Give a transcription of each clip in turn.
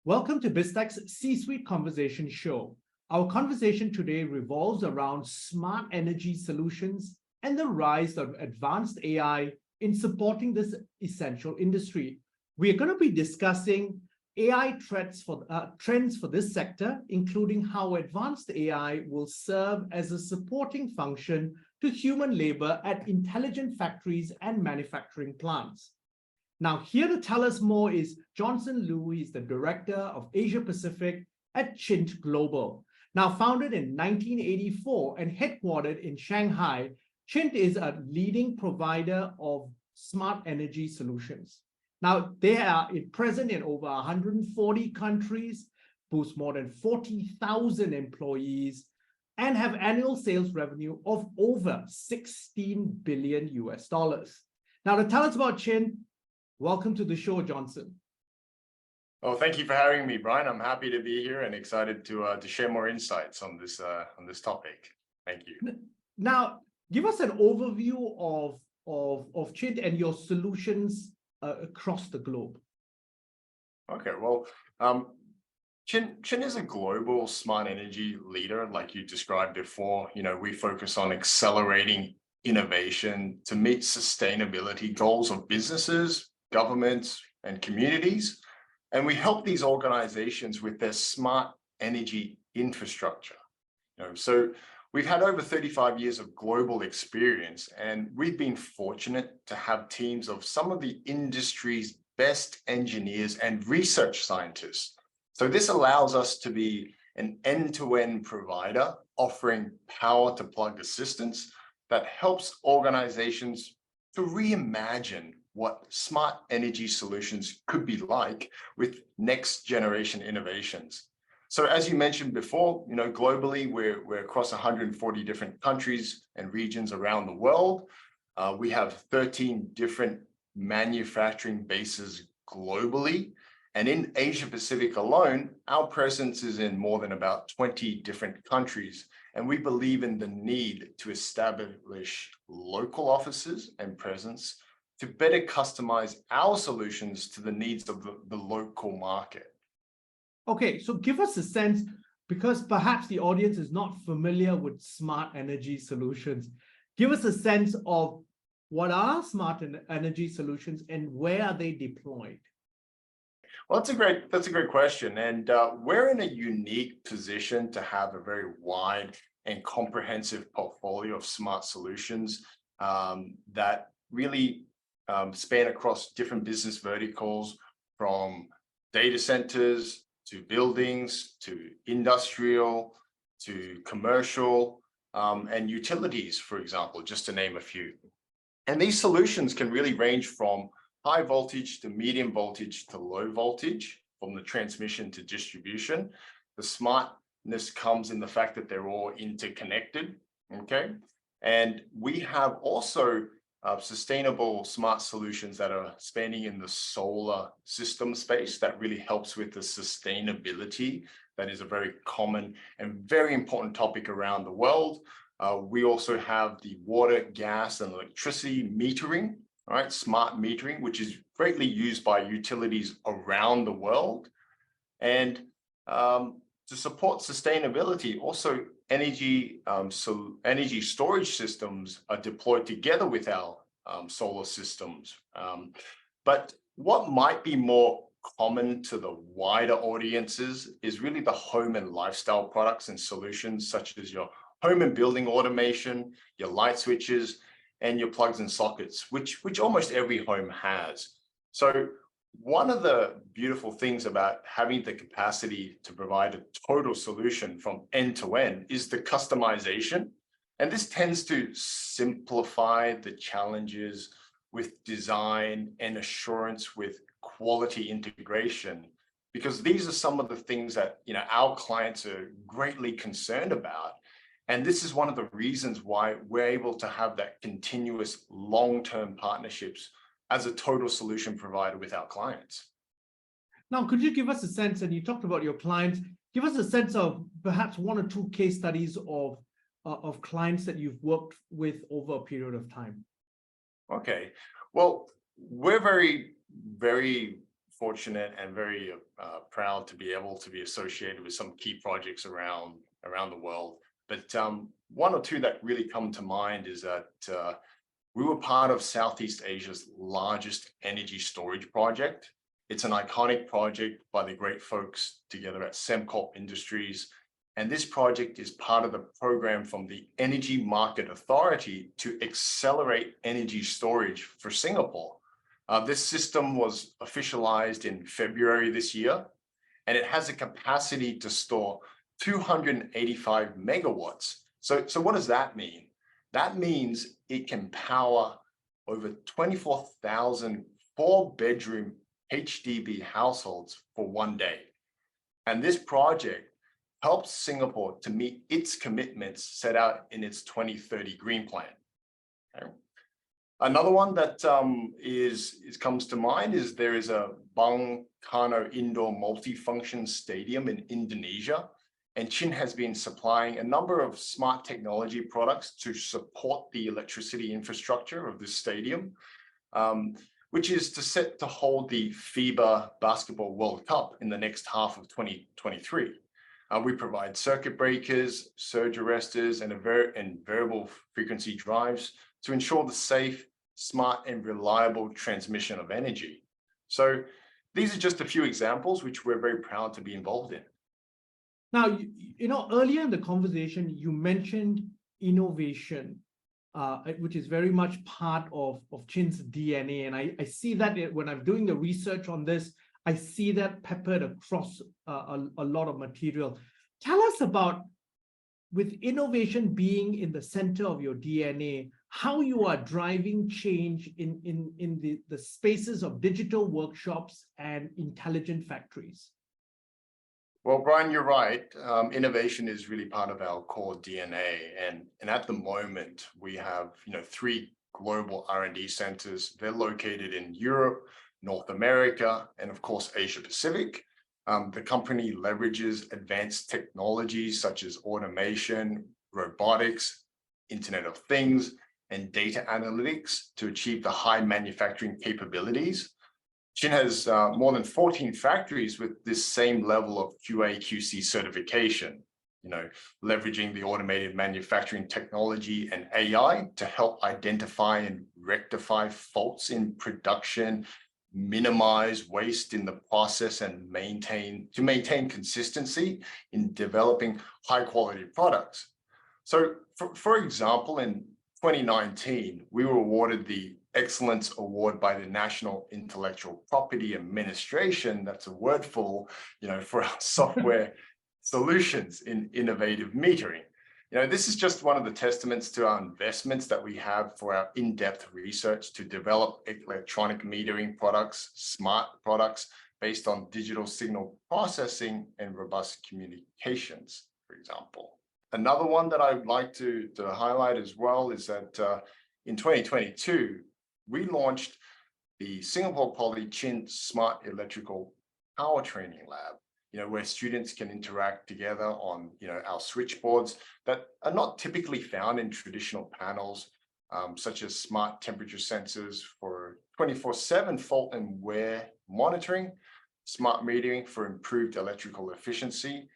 Welcome to Biztech's C-Suite Conversation Show. Our conversation today revolves around smart energy solutions and the rise of advanced AI in supporting this essential industry. We are going to be discussing AI trends for this sector, including how advanced AI will serve as a supporting function to human labor at intelligent factories and manufacturing plants. Now, here to tell us more is Johnson Liu. He's the Director of Asia Pacific at CHINT Global. Now, founded in 1984 and headquartered in Shanghai, CHINT is a leading provider of smart energy solutions. Now, they are present in over 140 countries, boast more than 40,000 employees, and have annual sales revenue of over $16 billion US. Now, to tell us about CHINT, welcome to the show, Johnson. Well, thank you for having me, Brian. I'm happy to be here and excited to share more insights on this topic. Thank you. Now, give us an overview of CHINT and your solutions across the globe. Okay, well, CHINT is a global smart energy leader, like you described before. We focus on accelerating innovation to meet sustainability goals of businesses, governments, and communities. And we help these organizations with their smart energy infrastructure. So we've had over 35 years of global experience, and we've been fortunate to have teams of some of the industry's best engineers and research scientists. So this allows us to be an end-to-end provider offering power to plug assistance that helps organizations to reimagine what smart energy solutions could be like with next generation innovations. So as you mentioned before, globally, we're across 140 different countries and regions around the world. We have 13 different manufacturing bases globally. And in Asia Pacific alone, our presence is in more than about 20 different countries. And we believe in the need to establish local offices and presence to better customize our solutions to the needs of the local market. Okay, so give us a sense, because perhaps the audience is not familiar with smart energy solutions. Give us a sense of what are smart energy solutions and where are they deployed? Well, that's a great question. And we're in a unique position to have a very wide and comprehensive portfolio of smart solutions that really span across different business verticals, from data centers to buildings to industrial to commercial and utilities, for example, just to name a few. And these solutions can really range from high voltage to medium voltage to low voltage, from the transmission to distribution. The smartness comes in the fact that they're all interconnected, okay? And we have also sustainable smart solutions that are spanning in the solar system space that really helps with the sustainability. That is a very common and very important topic around the world. We also have the water, gas, and electricity metering, right? Smart metering, which is greatly used by utilities around the world. And to support sustainability, also energy storage systems are deployed together with our solar systems. But what might be more common to the wider audiences is really the home and lifestyle products and solutions, such as your home and building automation, your light switches, and your plugs and sockets, which almost every home has. So one of the beautiful things about having the capacity to provide a total solution from end to end is the customization. And this tends to simplify the challenges with design and assurance with quality integration, because these are some of the things that our clients are greatly concerned about. And this is one of the reasons why we're able to have that continuous long-term partnerships as a total solution provider with our clients. Now, could you give us a sense, and you talked about your clients, give us a sense of perhaps one or two case studies of clients that you've worked with over a period of time? Okay, well, we're very, very fortunate and very proud to be able to be associated with some key projects around the world. But one or two that really come to mind is that we were part of Southeast Asia's largest energy storage project. It's an iconic project by the great folks together at Sembcorp Industries. And this project is part of the program from the Energy Market Authority to accelerate energy storage for Singapore. This system was officialized in February this year, and it has a capacity to store 285 megawatts. So what does that mean? That means it can power over 24,000 four-bedroom HDB households for one day. And this project helps Singapore to meet its commitments set out in its 2030 Green Plan. Okay. Another one that comes to mind is there is a Bang Karno Indoor Multifunction Stadium in Indonesia, and CHINT has been supplying a number of smart technology products to support the electricity infrastructure of this stadium, which is set to hold the FIBA Basketball World Cup in the next half of 2023. We provide circuit breakers, surge arresters, and variable frequency drives to ensure the safe, smart, and reliable transmission of energy. So these are just a few examples which we're very proud to be involved in. Now, earlier in the conversation, you mentioned innovation, which is very much part of CHINT's DNA. And I see that when I'm doing the research on this, I see that peppered across a lot of material. Tell us about, with innovation being in the center of your DNA, how you are driving change in the spaces of digital workshops and intelligent factories. Well, Brian, you're right. Innovation is really part of our core DNA. And at the moment, we have 3 global R&D centers. They're located in Europe, North America, and of course, Asia Pacific. The company leverages advanced technologies such as automation, robotics, Internet of Things, and data analytics to achieve the high manufacturing capabilities. CHINT has more than 14 factories with this same level of QA/QC certification, leveraging the automated manufacturing technology and AI to help identify and rectify faults in production, minimize waste in the process, and maintain consistency in developing high quality products. So for example, in 2019, we were awarded the Excellence Award by the National Intellectual Property Administration. That's a wordful, for our software solutions in innovative metering. This is just one of the testaments to our investments that we have for our in-depth research to develop electronic metering products, smart products based on digital signal processing and robust communications, for example. Another one that I would like to highlight as well is that in 2022, we launched the Singapore Poly CHINT Smart Electrical Power Training Lab, where students can interact together on, our switchboards that are not typically found in traditional panels, such as smart temperature sensors for 24/7 fault and wear monitoring, smart metering for improved electrical efficiency,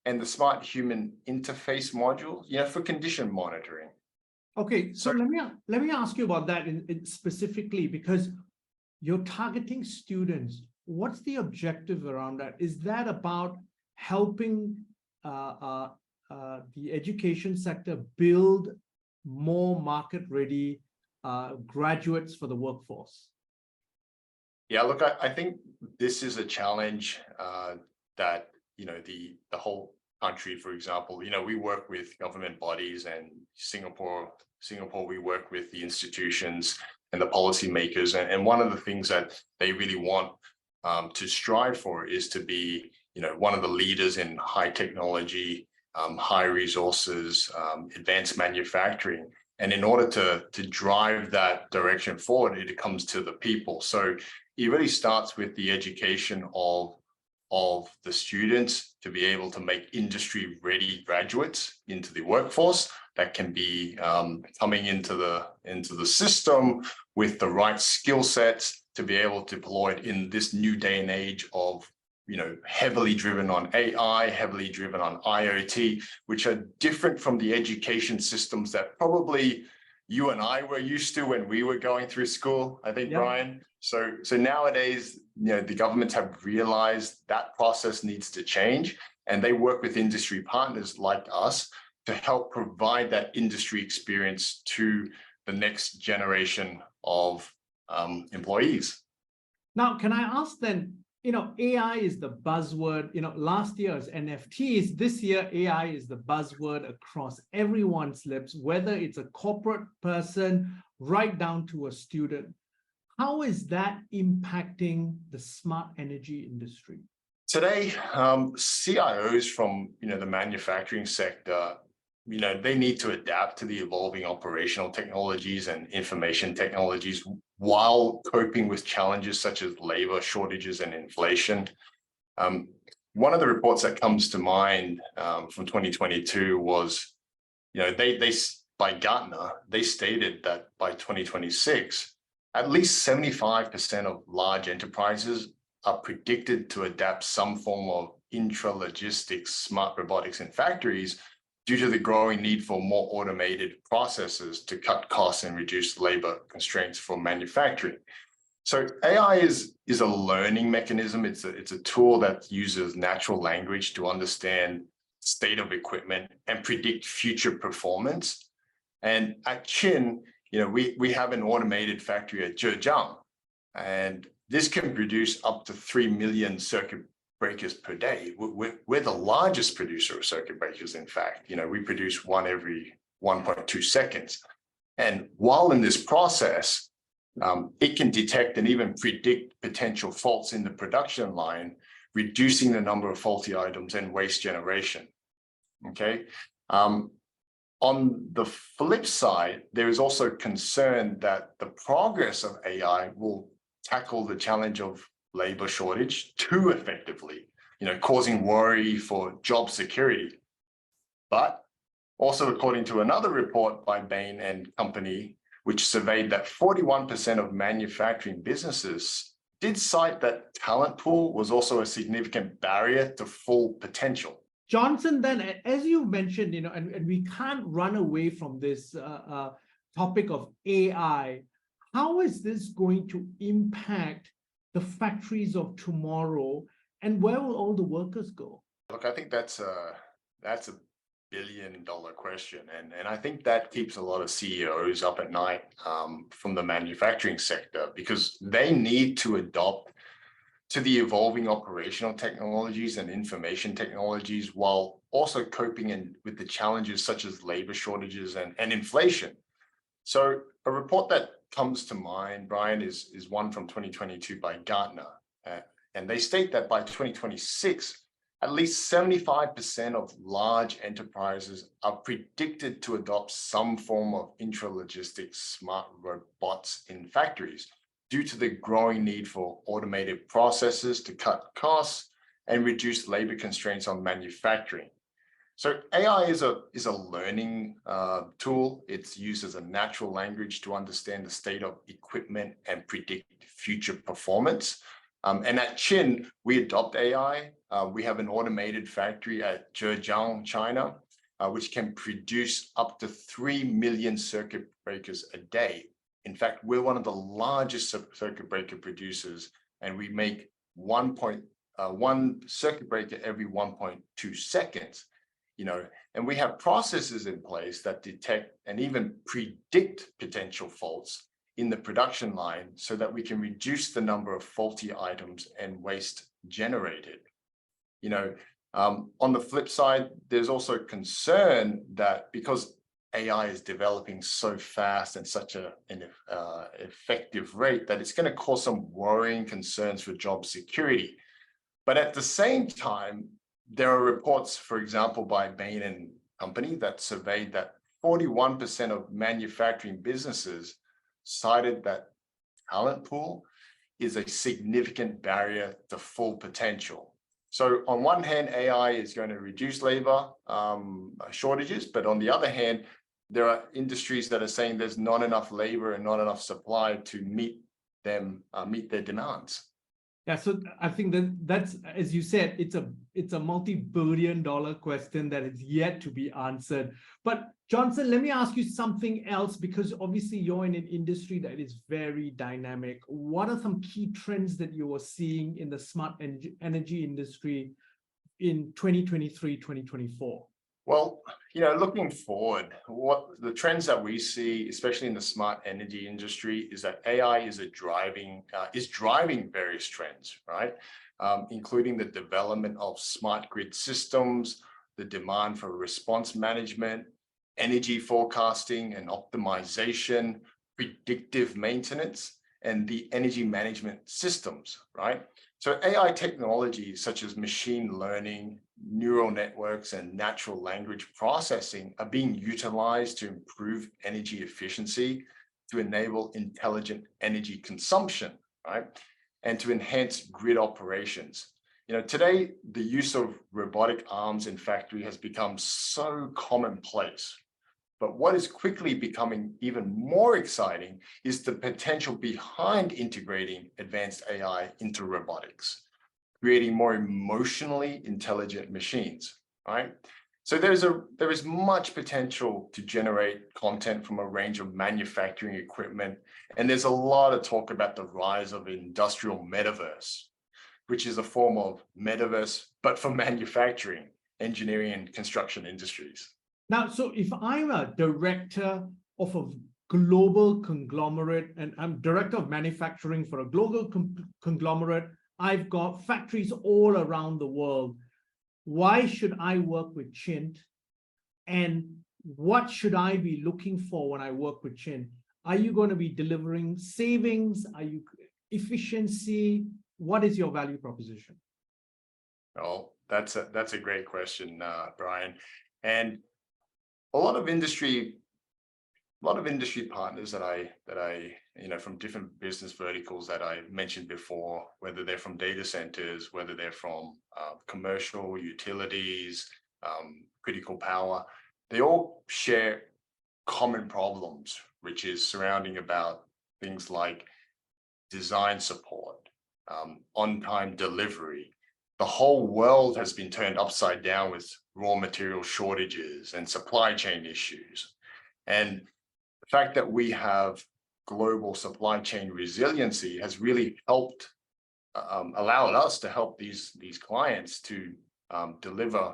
and the smart human interface module, for condition monitoring. Okay, so let me ask you about that specifically, because you're targeting students. What's the objective around that? Is that about helping the education sector build more market-ready graduates for the workforce? Yeah, look, I think this is a challenge that the whole country, for example, we work with government bodies, and Singapore, we work with the institutions and the policymakers. And one of the things that they really want to strive for is to be, one of the leaders in high technology, high resources, advanced manufacturing. And in order to drive that direction forward, it comes to the people. So it really starts with the education of the students to be able to make industry-ready graduates into the workforce that can be coming into the system with the right skill sets to be able to deploy it in this new day and age of, heavily driven on AI, heavily driven on IoT, which are different from the education systems that probably you and I were used to when we were going through school, I think, Yeah. Brian. So nowadays, the governments have realized that process needs to change, and they work with industry partners like us to help provide that industry experience to the next generation of employees. Now, can I ask then, AI is the buzzword, last year is NFTs, this year AI is the buzzword across everyone's lips, whether it's a corporate person right down to a student. How is that impacting the smart energy industry? Today, CIOs from the manufacturing sector, they need to adapt to the evolving operational technologies and information technologies while coping with challenges such as labor shortages and inflation. One of the reports that comes to mind from 2022 was, they by Gartner, they stated that by 2026, at least 75% of large enterprises are predicted to adapt some form of intralogistics smart robotics in factories due to the growing need for more automated processes to cut costs and reduce labor constraints for manufacturing. So AI is a learning mechanism. It's a tool that uses natural language to understand state of equipment and predict future performance. And at CHINT, we have an automated factory at Zhejiang, and this can produce up to 3 million circuit breakers per day. We're the largest producer of circuit breakers, in fact. We produce one every 1.2 seconds. And while in this process, it can detect and even predict potential faults in the production line, reducing the number of faulty items and waste generation. Okay. On the flip side, there is also concern that the progress of AI will tackle the challenge of labor shortage too effectively, causing worry for job security. But also, according to another report by Bain and Company, which surveyed that 41% of manufacturing businesses did cite that talent pool was also a significant barrier to full potential. Johnson, then, as you mentioned, and we can't run away from this topic of AI. How is this going to impact the factories of tomorrow, and where will all the workers go? Look, I think that's a billion-dollar question, and I think that keeps a lot of CEOs up at night from the manufacturing sector, because they need to adopt to the evolving operational technologies and information technologies while also coping with the challenges such as labor shortages and inflation. So a report that comes to mind, Brian, is one from 2022 by Gartner. And they state that by 2026, at least 75% of large enterprises are predicted to adopt some form of intralogistics smart robots in factories due to the growing need for automated processes to cut costs and reduce labor constraints on manufacturing. So AI is a learning tool. It's used as a natural language to understand the state of equipment and predict future performance. And at CHINT, we adopt AI. We have an automated factory at Zhejiang, China, which can produce up to 3 million circuit breakers a day. In fact, we're one of the largest circuit breaker producers, and we make 1 circuit breaker every 1.2 seconds. And we have processes in place that detect and even predict potential faults in the production line so that we can reduce the number of faulty items and waste generated. On the flip side, there's also concern that because AI is developing so fast and such an effective rate, that it's going to cause some worrying concerns for job security. But at the same time, there are reports, for example, by Bain and Company that surveyed that 41% of manufacturing businesses cited that talent pool is a significant barrier to full potential. So on one hand, AI is going to reduce labor shortages, but on the other hand, there are industries that are saying there's not enough labor and not enough supply to meet them meet their demands. Yeah, so I think that's, as you said, it's a multi-billion-dollar question that is yet to be answered. But Johnson, let me ask you something else, because obviously you're in an industry that is very dynamic. What are some key trends that you are seeing in the smart energy industry in 2023, 2024? Well, looking forward, what the trends that we see, especially in the smart energy industry, is that AI is driving various trends, right? Including the development of smart grid systems, the demand for response management, energy forecasting and optimization, predictive maintenance, and the energy management systems, right? So AI technologies such as machine learning, neural networks, and natural language processing are being utilized to improve energy efficiency, to enable intelligent energy consumption, right? And to enhance grid operations. Today, the use of robotic arms in factory has become so commonplace. But what is quickly becoming even more exciting is the potential behind integrating advanced AI into robotics, creating more emotionally intelligent machines, right? So there is much potential to generate content from a range of manufacturing equipment. And there's a lot of talk about the rise of industrial metaverse, which is a form of metaverse, but for manufacturing, engineering, and construction industries. Now, so if I'm a director of a global conglomerate and I'm director of manufacturing for a global conglomerate, I've got factories all around the world. Why should I work with CHINT? And what should I be looking for when I work with CHINT? Are you going to be delivering savings? Are you efficiency? What is your value proposition? Oh, that's a great question, Brian. And a lot of industry partners that I from different business verticals that I mentioned before, whether they're from data centers, whether they're from commercial utilities, critical power, they all share common problems, which is surrounding about things like design support, on-time delivery. The whole world has been turned upside down with raw material shortages and supply chain issues. And the fact that we have global supply chain resiliency has really helped, allowed us to help these clients to deliver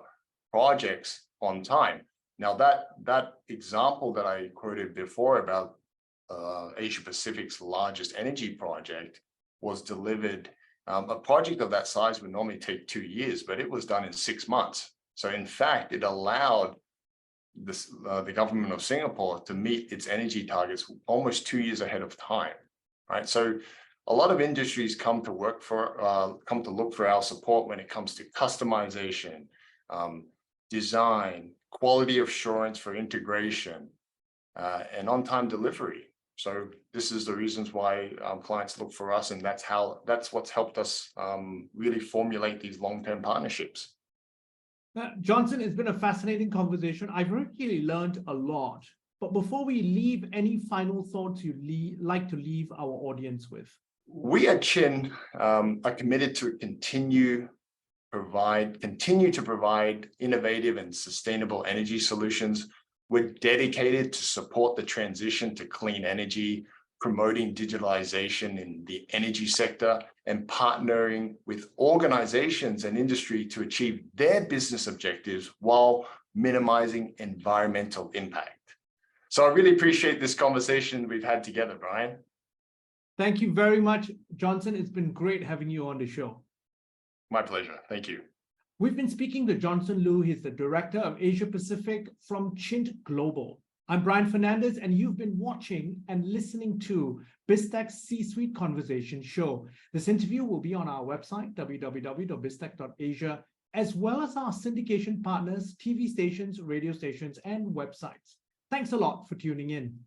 projects on time. Now that example that I quoted before about Asia Pacific's largest energy project was delivered. A project of that size would normally take 2 years, but it was done in 6 months. So in fact, it allowed the government of Singapore to meet its energy targets almost 2 years ahead of time, right? So a lot of industries come to look for our support when it comes to customization, design, quality assurance for integration, and on-time delivery. So this is the reasons why clients look for us, and that's what's helped us really formulate these long-term partnerships. Johnson, it's been a fascinating conversation. I've really learned a lot. But before we leave, any final thoughts you'd like to leave our audience with? We at CHIN are committed to continue to provide innovative and sustainable energy solutions. We're dedicated to support the transition to clean energy, promoting digitalization in the energy sector, and partnering with organizations and industry to achieve their business objectives while minimizing environmental impact. So I really appreciate this conversation we've had together, Brian. Thank you very much, Johnson. It's been great having you on the show. My pleasure. Thank you. We've been speaking to Johnson Liu. He's the Director of Asia Pacific from CHINT Global. I'm Brian Fernandez, and you've been watching and listening to Biztech's C-Suite Conversation Show. This interview will be on our website, www.biztech.asia, as well as our syndication partners, TV stations, radio stations, and websites. Thanks a lot for tuning in.